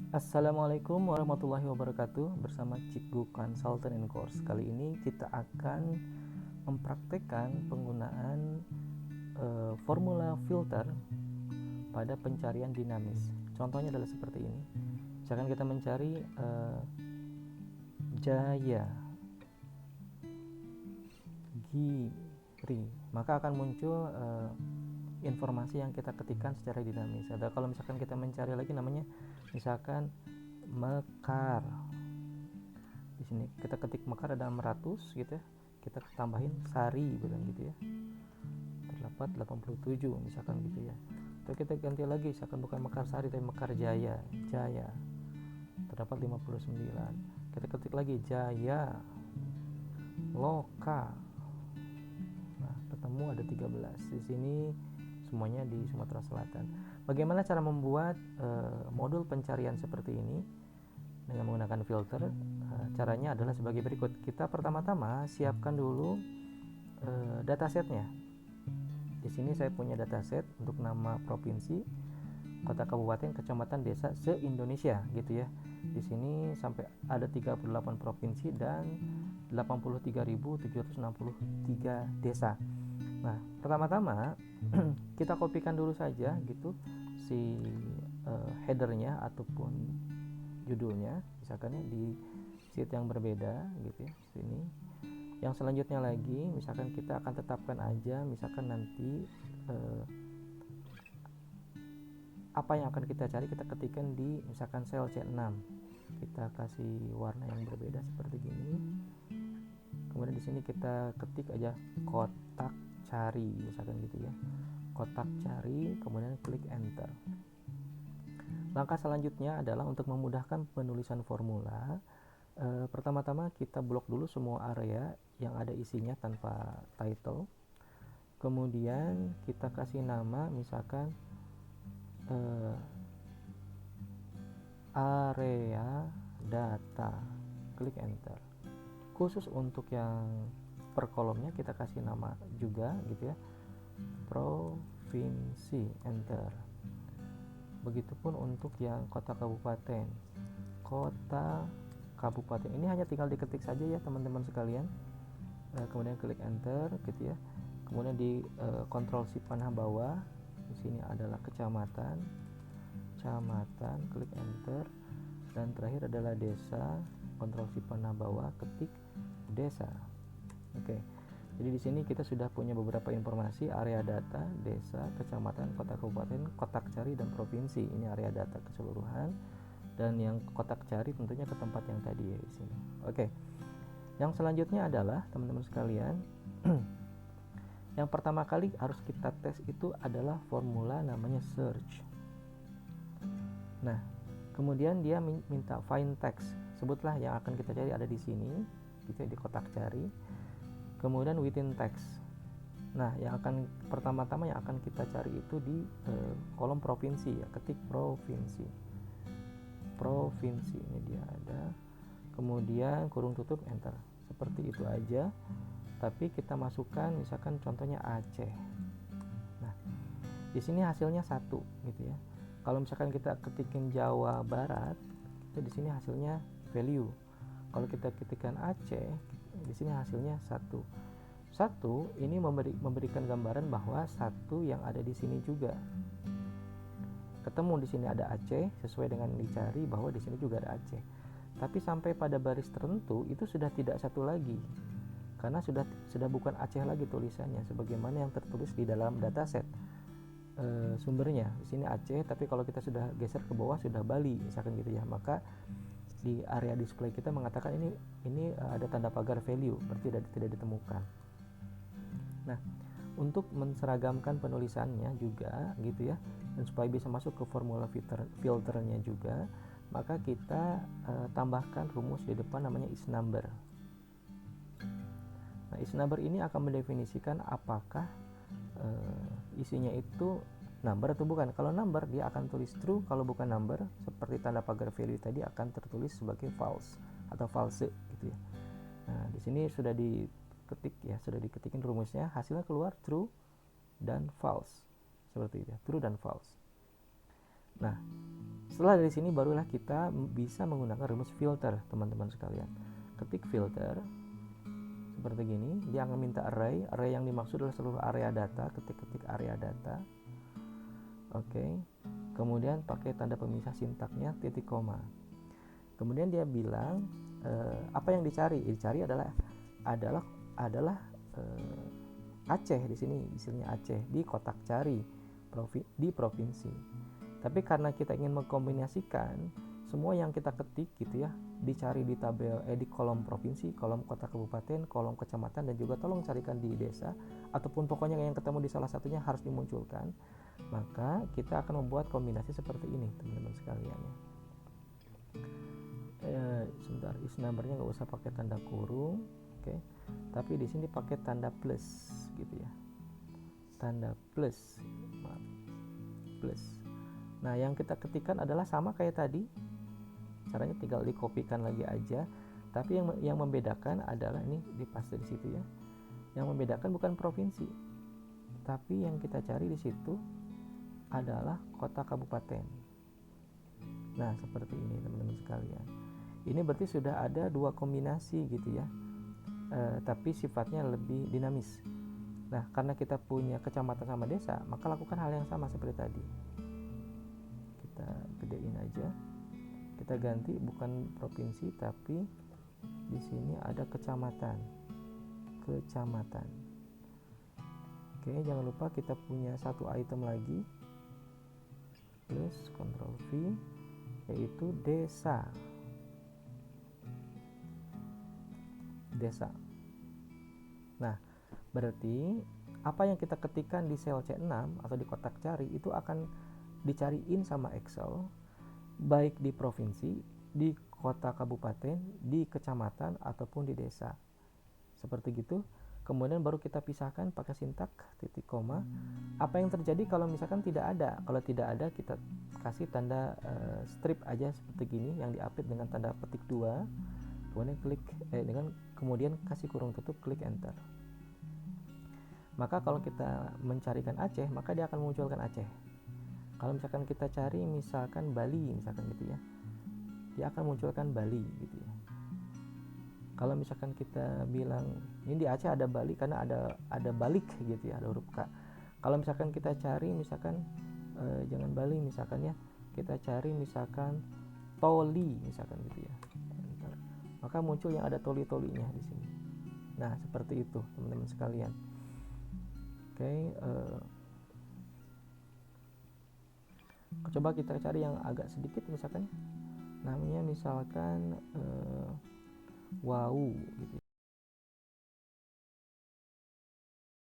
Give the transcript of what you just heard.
Assalamualaikum warahmatullahi wabarakatuh. Bersama Cikgu Consultant and Course. Kali ini kita akan mempraktekkan penggunaan formula filter pada pencarian dinamis. Contohnya adalah seperti ini. Misalkan kita mencari Jaya Giri, maka akan muncul informasi yang kita ketikkan secara dinamis. Ada kalau misalkan kita mencari lagi namanya misalkan Mekar. Di sini kita ketik Mekar ada 600 gitu ya. Kita tambahin Sari bilang gitu ya. Terdapat 87 misalkan gitu ya. Atau kita ganti lagi misalkan bukan Mekar Sari tapi Mekar Jaya. Jaya. Terdapat 59. Kita ketik lagi Jaya Loka. Nah, ketemu ada 13. Di sini semuanya di Sumatera Selatan. Bagaimana cara membuat modul pencarian seperti ini dengan menggunakan filter? Caranya adalah sebagai berikut. Kita pertama-tama siapkan dulu datasetnya. Di sini saya punya dataset untuk nama provinsi, kota, kabupaten, kecamatan, desa se-Indonesia gitu ya. Di sini sampai ada 38 provinsi dan 83.763 desa. Nah, pertama-tama kita kopikan dulu saja gitu si headernya ataupun judulnya, misalkan ya di sheet yang berbeda gitu ya. Sini. Yang selanjutnya lagi, misalkan kita akan tetapkan aja, misalkan nanti apa yang akan kita cari kita ketikkan di misalkan sel C6. Kita kasih warna yang berbeda seperti gini. Kemudian di sini kita ketik aja kotak cari misalkan gitu ya. Kotak cari, kemudian klik enter. Langkah selanjutnya adalah untuk memudahkan penulisan formula. Pertama-tama kita blok dulu semua area yang ada isinya tanpa title. Kemudian kita kasih nama misalkan area data, klik enter. Khusus untuk yang per kolomnya kita kasih nama juga gitu ya, provinsi, enter. Begitupun untuk yang kota kabupaten, kota kabupaten ini hanya tinggal diketik saja ya teman-teman sekalian. Kemudian klik enter gitu ya. Kemudian di kontrol shift panah bawah, di sini adalah kecamatan, klik enter. Dan terakhir adalah desa, kontrol shift panah bawah, ketik desa. Oke. Jadi di sini kita sudah punya beberapa informasi: area data, desa, kecamatan, kota, kabupaten, kotak cari, dan provinsi. Ini area data keseluruhan, dan yang kotak cari tentunya ke tempat yang tadi ya di sini. Oke. Yang selanjutnya adalah teman-teman sekalian, yang pertama kali harus kita tes itu adalah formula namanya search. Nah, kemudian dia minta find text. Sebutlah yang akan kita cari ada di sini, gitu ya, di kotak cari. Kemudian within text. Nah, yang akan pertama-tama yang akan kita cari itu di kolom provinsi ya. Ketik provinsi. Provinsi ini dia ada. Kemudian kurung tutup enter. Seperti itu aja. Tapi kita masukkan misalkan contohnya Aceh. Nah, di sini hasilnya 1 gitu ya. Kalau misalkan kita ketikin Jawa Barat, itu di sini hasilnya value. Kalau kita ketikkan Aceh, di sini hasilnya 1. 1 ini memberikan gambaran bahwa 1 yang ada di sini juga. Ketemu di sini ada Aceh sesuai dengan dicari bahwa di sini juga ada Aceh. Tapi sampai pada baris tertentu itu sudah tidak 1 lagi. Karena sudah bukan Aceh lagi tulisannya sebagaimana yang tertulis di dalam dataset sumbernya. Di sini Aceh, tapi kalau kita sudah geser ke bawah sudah Bali misalkan gitu ya. Maka di area display kita mengatakan ini ada tanda pagar value, berarti tidak ditemukan. Nah, untuk menseragamkan penulisannya juga gitu ya, dan supaya bisa masuk ke formula filternya juga, maka kita tambahkan rumus di depan namanya is number. Nah, is number ini akan mendefinisikan apakah isinya itu number atau bukan. Kalau number dia akan tulis true, kalau bukan number seperti tanda pagar value tadi akan tertulis sebagai false atau false gitu ya. Nah, di sini sudah diketik ya, sudah diketikin rumusnya, hasilnya keluar true dan false. Seperti itu ya, true dan false. Nah, Setelah dari sini barulah kita bisa menggunakan rumus filter, teman-teman sekalian. Ketik filter seperti gini, dia akan minta array yang dimaksud adalah seluruh area data, ketik area data. Oke. Kemudian pakai tanda pemisah sintaknya titik koma. Kemudian dia bilang apa yang dicari? Dicari adalah Aceh di sini, isinya Aceh di kotak cari di provinsi. Tapi karena kita ingin mengkombinasikan semua yang kita ketik gitu ya, dicari di tabel di kolom provinsi, kolom kota kabupaten, kolom kecamatan, dan juga tolong carikan di desa, ataupun pokoknya yang ketemu di salah satunya harus dimunculkan. Maka kita akan membuat kombinasi seperti ini, teman-teman sekalian ya. Sebentar, is numbernya nggak usah pakai tanda kurung, oke. Tapi di sini pakai tanda plus gitu ya, tanda plus, maaf, plus. Nah, yang kita ketikkan adalah sama kayak tadi, caranya tinggal dikopikan lagi aja. Tapi yang membedakan adalah ini dipaste di situ ya. Yang membedakan bukan provinsi, tapi yang kita cari di situ adalah kota kabupaten. Nah, seperti ini teman-teman sekalian. Ini berarti sudah ada dua kombinasi gitu ya, tapi sifatnya lebih dinamis. Nah, karena kita punya kecamatan sama desa, maka lakukan hal yang sama seperti tadi. Kita gedein aja. Kita ganti bukan provinsi, tapi di sini ada kecamatan. Kecamatan. Oke, jangan lupa kita punya satu item lagi. Plus Ctrl V, yaitu desa. Desa. Nah, berarti apa yang kita ketikkan di sel C6 atau di kotak cari itu akan dicariin sama Excel, baik di provinsi, di kota kabupaten, di kecamatan, ataupun di desa. Seperti gitu. Kemudian baru kita pisahkan pakai sintak titik koma. Apa yang terjadi kalau misalkan tidak ada? Kalau tidak ada, kita kasih tanda strip aja seperti gini, yang diapit dengan tanda petik 2. Kemudian kasih kurung tutup, klik enter. Maka kalau kita mencarikan Aceh, maka dia akan munculkan Aceh. Kalau misalkan kita cari misalkan Bali, misalkan gitu ya, dia akan munculkan Bali gitu ya. Kalau misalkan kita bilang ini di Aceh ada Bali karena ada balik gitu ya, ada huruf K. Kalau misalkan kita cari misalkan jangan Bali misalkan ya, kita cari misalkan Toli misalkan gitu ya, maka muncul yang ada toli-tolinya di sini. Nah, seperti itu teman-teman sekalian. Oke, coba kita cari yang agak sedikit misalkan, namanya misalkan wow gitu.